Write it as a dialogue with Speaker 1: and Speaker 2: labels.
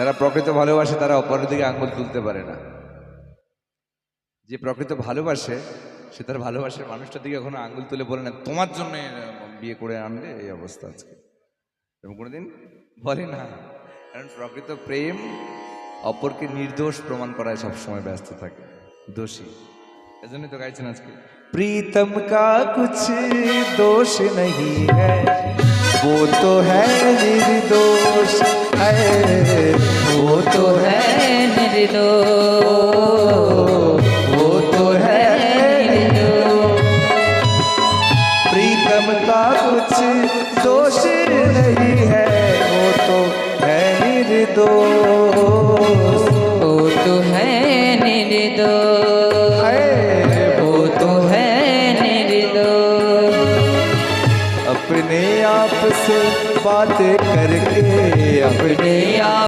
Speaker 1: যারা প্রকৃত ভালোবাসে তারা অপরের দিকে আঙুল তুলতে পারে না। যে প্রকৃত ভালোবাসে সে তার ভালোবাসার মানুষটার দিকে এখনো আঙুল তুলে বলে না তোমার জন্য বিয়ে করে আনলে এই অবস্থা আজকে, এরকম কোনোদিন বলে না। কারণ প্রকৃত প্রেম অপরকে নির্দোষ প্রমাণ করায় সবসময় ব্যস্ত থাকে, দোষী। এজন্যই তো গাইছেন আজকে, प्रीतम का कुछ दोष नहीं है वो तो है निर्दोष है, वो तो है
Speaker 2: निर्दोष,
Speaker 1: वो तो है
Speaker 2: निर्दोष।
Speaker 1: प्रीतम का कुछ दोष नहीं है वो तो है निर्दोष,
Speaker 2: वो तो है निर्दोष, वो तो है निर्दोष।
Speaker 1: अपने आप से बातें करके अपने
Speaker 2: आप